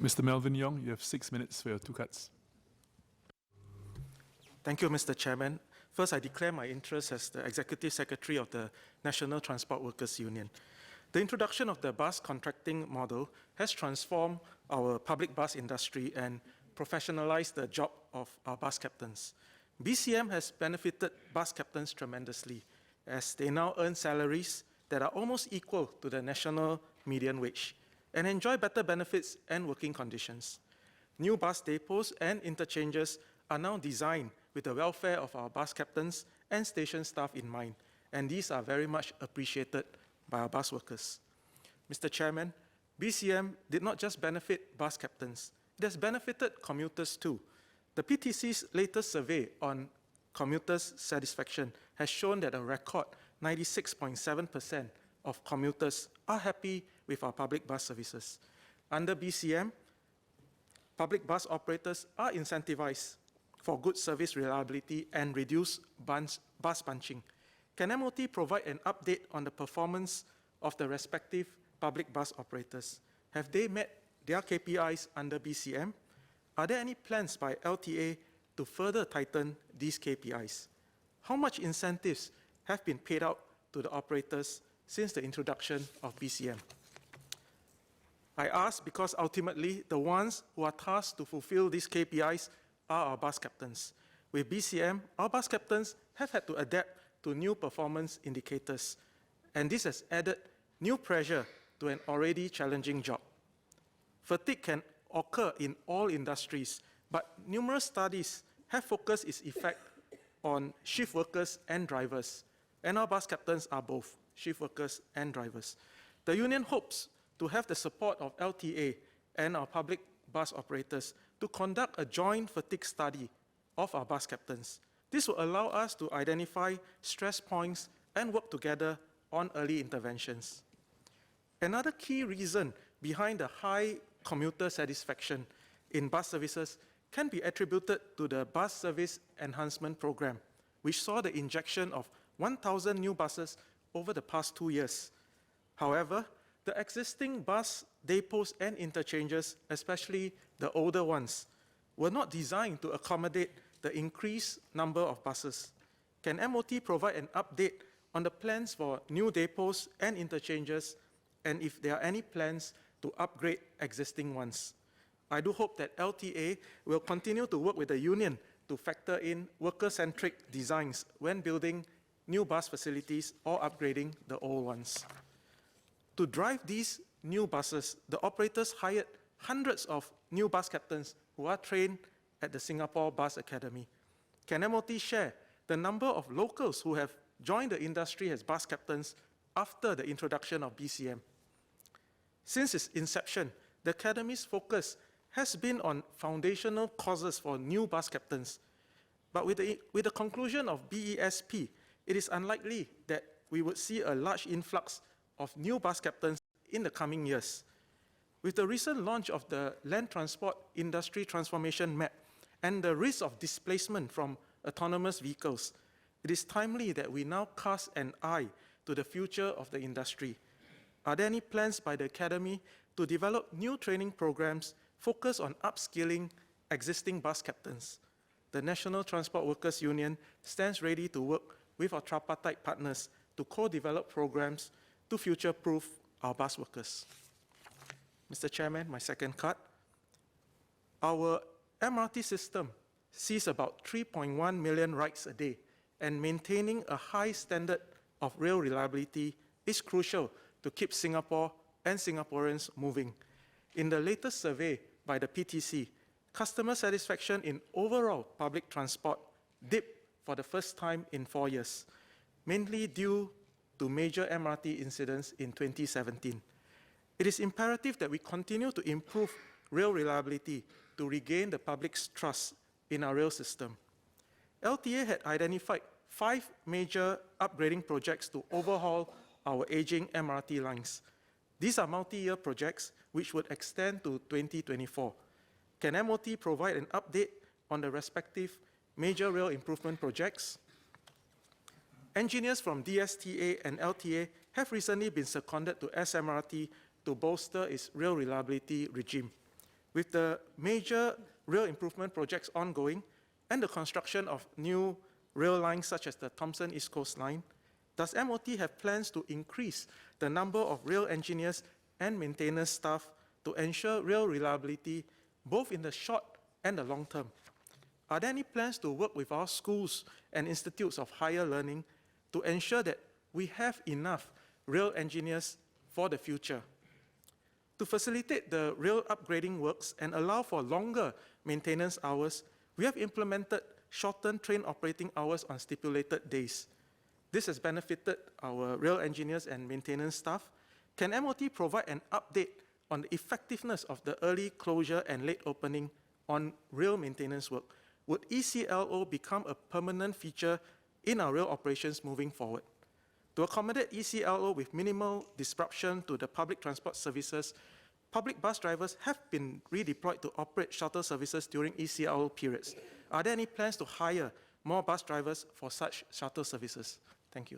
Mr. Melvin Yong, you have 6 minutes for your two cuts. Thank you, Mr. Chairman. First, I declare my interest as the Executive Secretary of the National Transport Workers Union. The introduction of the bus contracting model has transformed our public bus industry and professionalized the job of our bus captains. BCM has benefited bus captains tremendously, as they now earn salaries that are almost equal to the national median wage and enjoy better benefits and working conditions. New bus depots and interchanges are now designed with the welfare of our bus captains and station staff in mind, and these are very much appreciated by our bus workers. Mr. Chairman, BCM did not just benefit bus captains, it has benefited commuters too. The PTC's latest survey on commuters' satisfaction has shown that a record 96.7% of commuters are happy with our public bus services. Under BCM, public bus operators are incentivized for good service reliability and reduce bus bunching. Can MOT provide an update on the performance of the respective public bus operators? Have they met their KPIs under BCM? Are there any plans by LTA to further tighten these KPIs? How much incentives have been paid out to the operators since the introduction of BCM? I ask because ultimately the ones who are tasked to fulfill these KPIs are our bus captains. With BCM, our bus captains have had to adapt to new performance indicators, and this has added new pressure to an already challenging job. Fatigue can occur in all industries, but numerous studies have focused its effect on shift workers and drivers, and our bus captains are both shift workers and drivers. The union hopes to have the support of LTA and our public bus operators to conduct a joint fatigue study of our bus captains. This will allow us to identify stress points and work together on early interventions. Another key reason behind the high commuter satisfaction in bus services can be attributed to the Bus Service Enhancement Program, which saw the injection of 1,000 new buses over the past 2 years. However, the existing bus depots and interchanges, especially the older ones, were not designed to accommodate the increased number of buses. Can MOT provide an update on the plans for new depots and interchanges, and if there are any plans to upgrade existing ones? I do hope that LTA will continue to work with the union to factor in worker-centric designs when building new bus facilities or upgrading the old ones. To drive these new buses, the operators hired hundreds of new bus captains who are trained at the Singapore Bus Academy. Can MOT share the number of locals who have joined the industry as bus captains after the introduction of BCM? Since its inception, the Academy's focus has been on foundational courses for new bus captains. But with the conclusion of BESP, it is unlikely that we would see a large influx of new bus captains in the coming years. With the recent launch of the Land Transport Industry Transformation Map and the risk of displacement from autonomous vehicles, it is timely that we now cast an eye to the future of the industry. Are there any plans by the Academy to develop new training programs focused on upskilling existing bus captains? The National Transport Workers Union stands ready to work with our tripartite partners to co-develop programs to future-proof our bus workers. Mr. Chairman, my second cut. Our MRT system sees about 3.1 million rides a day, and maintaining a high standard of rail reliability is crucial to keep Singapore and Singaporeans moving. In the latest survey by the PTC, customer satisfaction in overall public transport dipped for the first time in 4 years, mainly due to major MRT incidents in 2017. It is imperative that we continue to improve rail reliability to regain the public's trust in our rail system. LTA had identified 5 major upgrading projects to overhaul our aging MRT lines. These are multi-year projects which would extend to 2024. Can MOT provide an update on the respective major rail improvement projects? Engineers from DSTA and LTA have recently been seconded to SMRT to bolster its rail reliability regime. With the major rail improvement projects ongoing and the construction of new rail lines such as the Thomson East Coast Line, does MOT have plans to increase the number of rail engineers and maintenance staff to ensure rail reliability both in the short and the long term? Are there any plans to work with our schools and institutes of higher learning to ensure that we have enough rail engineers for the future? To facilitate the rail upgrading works and allow for longer maintenance hours, we have implemented shortened train operating hours on stipulated days. This has benefited our rail engineers and maintenance staff. Can MOT provide an update on the effectiveness of the early closure and late opening on rail maintenance work? Would ECLO become a permanent feature in our rail operations moving forward? To accommodate ECLO with minimal disruption to the public transport services, public bus drivers have been redeployed to operate shuttle services during ECLO periods. Are there any plans to hire more bus drivers for such shuttle services? Thank you.